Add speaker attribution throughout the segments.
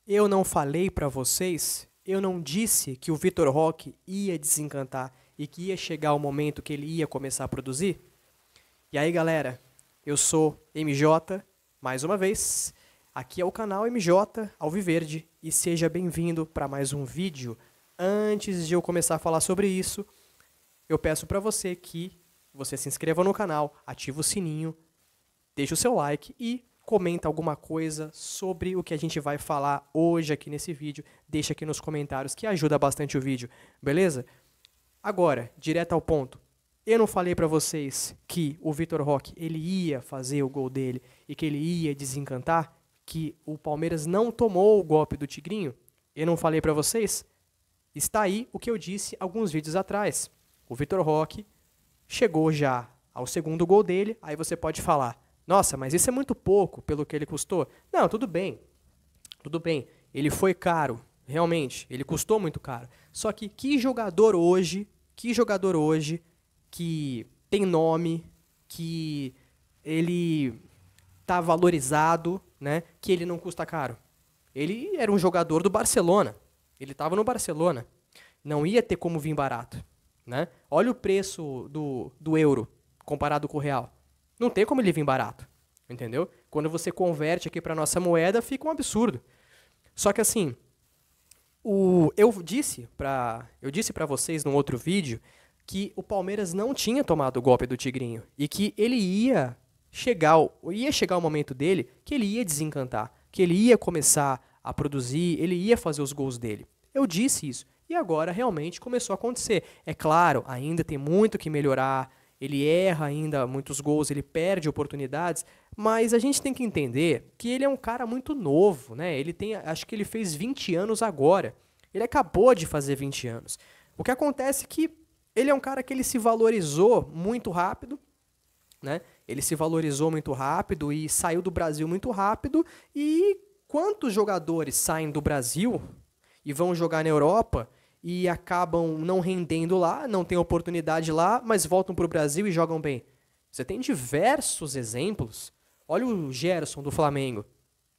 Speaker 1: Eu não falei pra vocês, eu não disse que o Vitor Roque ia desencantar e que ia chegar o momento que ele ia começar a produzir? E aí, galera, eu sou MJ, mais uma vez. Aqui é o canal MJ Alviverde e seja bem-vindo para mais um vídeo. Antes de eu começar a falar sobre isso, eu peço para você que você se inscreva no canal, ative o sininho, deixe o seu like e comenta alguma coisa sobre o que a gente vai falar hoje aqui nesse vídeo. Deixa aqui nos comentários que ajuda bastante o vídeo, beleza? Agora, direto ao ponto. Eu não falei pra vocês que o Vitor Roque ele ia fazer o gol dele e que ele ia desencantar, que o Palmeiras não tomou o golpe do Tigrinho? Eu não falei pra vocês? Está aí o que eu disse alguns vídeos atrás. O Vitor Roque chegou já ao segundo gol dele, aí você pode falar: nossa, mas isso é muito pouco pelo que ele custou. Não, tudo bem. Tudo bem. Ele foi caro, realmente. Ele custou muito caro. Só que jogador hoje que tem nome, que ele tá valorizado, né? Que ele não custa caro. Ele era um jogador do Barcelona. Ele estava no Barcelona. Não ia ter como vir barato, né? Olha o preço do euro comparado com o real. Não tem como ele vir barato, entendeu? Quando você converte aqui para nossa moeda, fica um absurdo. Só que assim, eu disse para vocês num outro vídeo que o Palmeiras não tinha tomado o golpe do Tigrinho e que ele ia chegar o momento dele que ele ia desencantar, que ele ia começar a produzir, ele ia fazer os gols dele. Eu disse isso e agora realmente começou a acontecer. É claro, ainda tem muito que melhorar. Ele erra ainda muitos gols, ele perde oportunidades, mas a gente tem que entender que ele é um cara muito novo, né? Acho que ele fez 20 anos agora. Ele acabou de fazer 20 anos. O que acontece é que ele é um cara que ele se valorizou muito rápido, né? Ele se valorizou muito rápido e saiu do Brasil muito rápido. E quantos jogadores saem do Brasil e vão jogar na Europa e acabam não rendendo lá, não têm oportunidade lá, mas voltam para o Brasil e jogam bem? Você tem diversos exemplos. Olha o Gerson do Flamengo.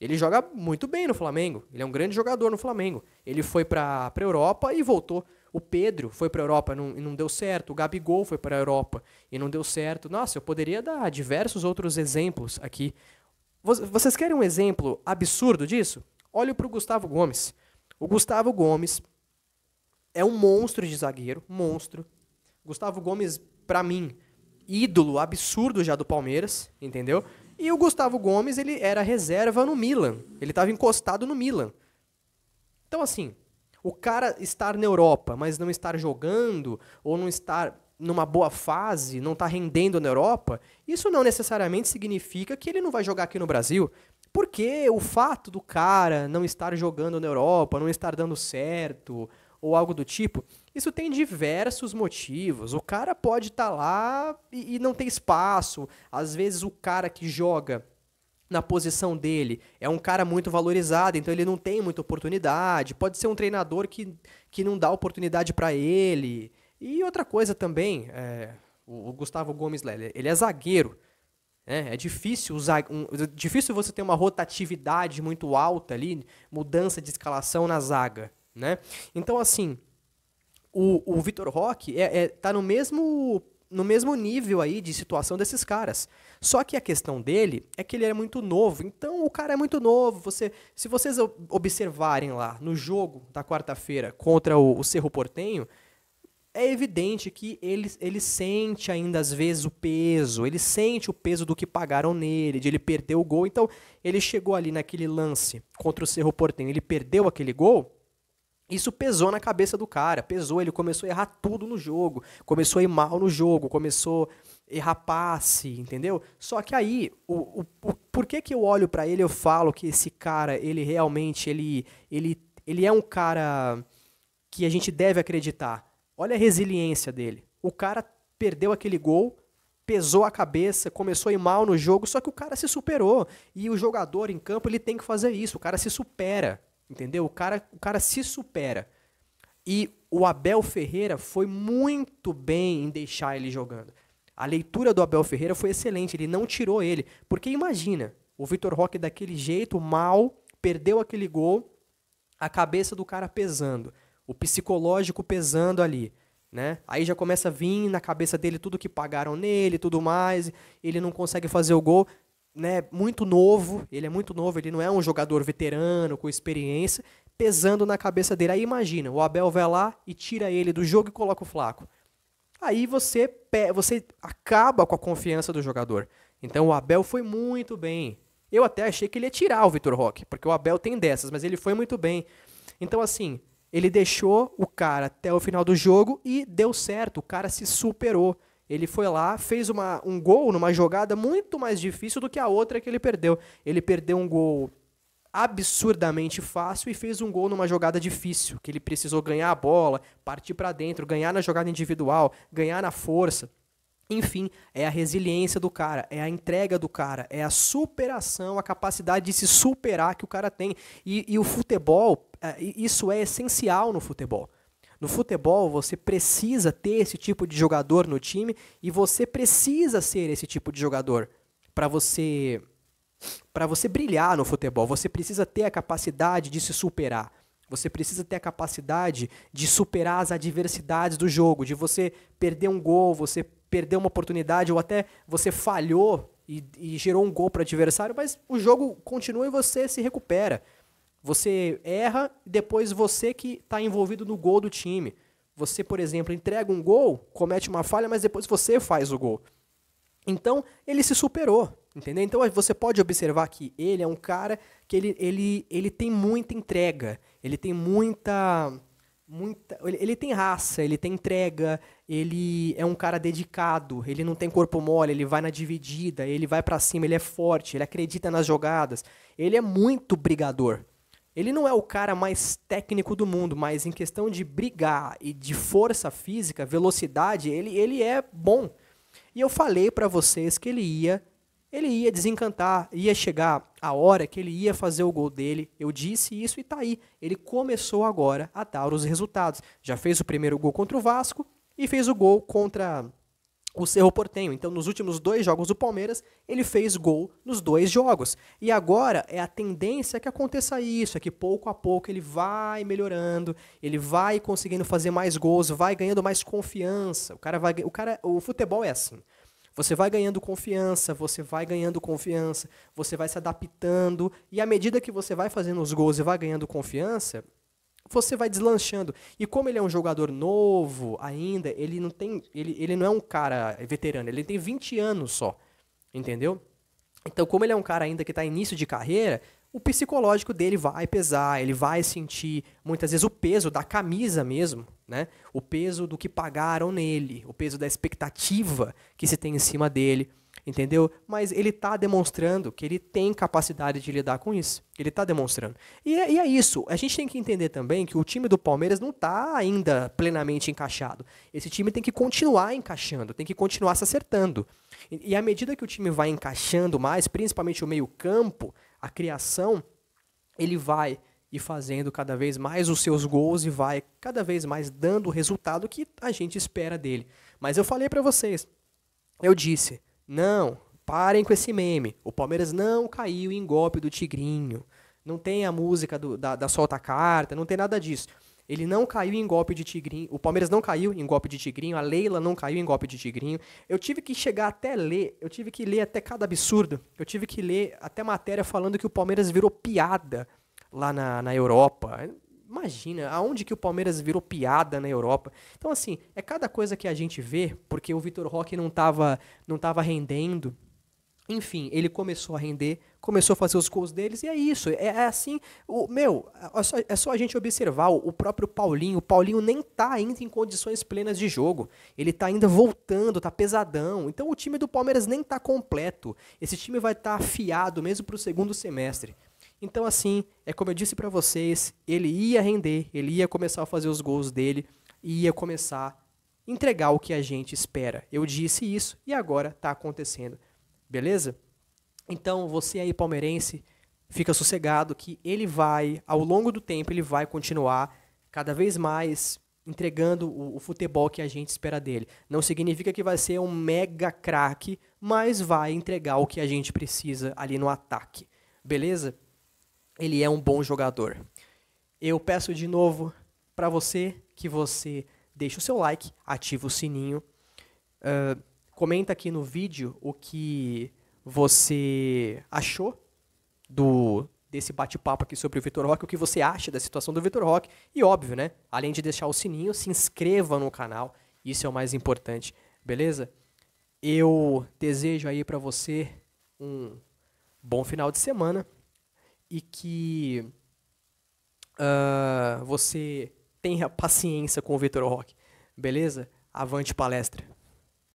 Speaker 1: Ele joga muito bem no Flamengo. Ele é um grande jogador no Flamengo. Ele foi para a Europa e voltou. O Pedro foi para a Europa e não deu certo. O Gabigol foi para a Europa e não deu certo. Nossa, eu poderia dar diversos outros exemplos aqui. Vocês querem um exemplo absurdo disso? Olhe para o Gustavo Gomes. O Gustavo Gomes é um monstro de zagueiro, monstro. Gustavo Gomes, pra mim, ídolo absurdo já do Palmeiras, entendeu? E o Gustavo Gomes, ele era reserva no Milan. Ele estava encostado no Milan. Então, assim, o cara estar na Europa, mas não estar jogando, ou não estar numa boa fase, não estar rendendo na Europa, isso não necessariamente significa que ele não vai jogar aqui no Brasil. Porque o fato do cara não estar jogando na Europa, não estar dando certo, ou algo do tipo, isso tem diversos motivos. O cara pode estar lá e não ter espaço. Às vezes o cara que joga na posição dele é um cara muito valorizado, então ele não tem muita oportunidade. Pode ser um treinador que não dá oportunidade para ele. E outra coisa também, o Gustavo Gomes, ele é zagueiro. É difícil difícil você ter uma rotatividade muito alta ali, mudança de escalação na zaga, né? Então, assim, o Vitor Roque tá no mesmo nível aí de situação desses caras. Só que a questão dele é que ele é muito novo. Então, o cara é muito novo. Se vocês observarem lá no jogo da quarta-feira contra o Cerro Porteño, é evidente que ele sente ainda às vezes o peso, ele sente o peso do que pagaram nele, de ele perder o gol. Então, ele chegou ali naquele lance contra o Cerro Porteño, ele perdeu aquele gol, isso pesou na cabeça do cara, pesou, ele começou a errar tudo no jogo, começou a ir mal no jogo, começou a errar passe, entendeu? Só que aí, por que eu olho pra ele e eu falo que esse cara, ele realmente, ele é um cara que a gente deve acreditar? Olha a resiliência dele. O cara perdeu aquele gol, pesou a cabeça, começou a ir mal no jogo, só que o cara se superou. E o jogador em campo, ele tem que fazer isso. O cara se supera, entendeu? O cara se supera. E o Abel Ferreira foi muito bem em deixar ele jogando. A leitura do Abel Ferreira foi excelente, ele não tirou ele. Porque imagina, o Vitor Roque daquele jeito, mal, perdeu aquele gol, a cabeça do cara pesando, o psicológico pesando ali, né? Aí já começa a vir na cabeça dele tudo que pagaram nele, tudo mais, ele não consegue fazer o gol, né? Muito novo, ele é muito novo, ele não é um jogador veterano, com experiência, pesando na cabeça dele. Aí imagina, o Abel vai lá e tira ele do jogo e coloca o Flaco. Aí você acaba com a confiança do jogador. Então o Abel foi muito bem. Eu até achei que ele ia tirar o Vitor Roque, porque o Abel tem dessas, mas ele foi muito bem. Então assim, ele deixou o cara até o final do jogo e deu certo, o cara se superou. Ele foi lá, fez um gol numa jogada muito mais difícil do que a outra que ele perdeu. Ele perdeu um gol absurdamente fácil e fez um gol numa jogada difícil, que ele precisou ganhar a bola, partir para dentro, ganhar na jogada individual, ganhar na força. Enfim, é a resiliência do cara, é a entrega do cara, é a superação, a capacidade de se superar que o cara tem. E o futebol, isso é essencial no futebol. No futebol, você precisa ter esse tipo de jogador no time e você precisa ser esse tipo de jogador para você brilhar no futebol. Você precisa ter a capacidade de se superar. Você precisa ter a capacidade de superar as adversidades do jogo, de você perder um gol, você perder uma oportunidade ou até você falhou e gerou um gol para o adversário, mas o jogo continua e você se recupera. Você erra e depois você que está envolvido no gol do time. Você, por exemplo, entrega um gol, comete uma falha, mas depois você faz o gol. Então, ele se superou, entendeu? Então, você pode observar que ele é um cara que ele tem muita entrega, ele tem ele tem raça, ele tem entrega, ele é um cara dedicado, ele não tem corpo mole, ele vai na dividida, ele vai pra cima, ele é forte, ele acredita nas jogadas, ele é muito brigador. Ele não é o cara mais técnico do mundo, mas em questão de brigar e de força física, velocidade, ele é bom. E eu falei pra vocês que ele ia desencantar, ia chegar a hora que ele ia fazer o gol dele. Eu disse isso e tá aí. Ele começou agora a dar os resultados. Já fez o primeiro gol contra o Vasco e fez o gol contra o Cerro Porteño. Então, nos últimos 2 jogos do Palmeiras, ele fez gol nos 2 jogos. E agora é a tendência que aconteça isso, é que pouco a pouco ele vai melhorando, ele vai conseguindo fazer mais gols, vai ganhando mais confiança. O futebol é assim. Você vai ganhando confiança, você vai se adaptando, e à medida que você vai fazendo os gols e vai ganhando confiança, você vai deslanchando. E como ele é um jogador novo ainda, ele não é um cara veterano, ele tem 20 anos só, entendeu? Então, como ele é um cara ainda que está em início de carreira, o psicológico dele vai pesar, ele vai sentir muitas vezes o peso da camisa mesmo, né? O peso do que pagaram nele, o peso da expectativa que se tem em cima dele, entendeu? Mas ele está demonstrando que ele tem capacidade de lidar com isso. Ele está demonstrando. E é isso. A gente tem que entender também que o time do Palmeiras não está ainda plenamente encaixado. Esse time tem que continuar encaixando, tem que continuar se acertando. E à medida que o time vai encaixando mais, principalmente o meio-campo, a criação, ele vai ir fazendo cada vez mais os seus gols e vai cada vez mais dando o resultado que a gente espera dele. Mas eu falei para vocês, eu disse, não, parem com esse meme. O Palmeiras não caiu em golpe do Tigrinho. Não tem a música da solta-carta, não tem nada disso. Ele não caiu em golpe de Tigrinho. O Palmeiras não caiu em golpe de Tigrinho. A Leila não caiu em golpe de Tigrinho. Eu tive que chegar até ler. Eu tive que ler até cada absurdo. Eu tive que ler até matéria falando que o Palmeiras virou piada lá na Europa. Imagina, aonde que o Palmeiras virou piada na Europa. Então, assim, é cada coisa que a gente vê, porque o Vitor Roque não tava rendendo. Enfim, ele começou a render, começou a fazer os gols deles, e é isso. É assim, é só a gente observar o próprio Paulinho. O Paulinho nem tá ainda em condições plenas de jogo. Ele tá ainda voltando, tá pesadão. Então o time do Palmeiras nem tá completo. Esse time vai estar afiado mesmo pro segundo semestre. Então, assim, é como eu disse pra vocês, ele ia render, ele ia começar a fazer os gols dele, e ia começar a entregar o que a gente espera. Eu disse isso, e agora tá acontecendo. Beleza? Então, você aí, palmeirense, fica sossegado que ele vai, ao longo do tempo, ele vai continuar cada vez mais entregando o futebol que a gente espera dele. Não significa que vai ser um mega craque, mas vai entregar o que a gente precisa ali no ataque. Beleza? Ele é um bom jogador. Eu peço de novo para você que você deixe o seu like, ative o sininho, comenta aqui no vídeo o que você achou desse bate-papo aqui sobre o Vitor Roque, o que você acha da situação do Vitor Roque. E óbvio, né? Além de deixar o sininho, se inscreva no canal. Isso é o mais importante, beleza? Eu desejo aí pra você um bom final de semana e que você tenha paciência com o Vitor Roque, beleza? Avante palestra!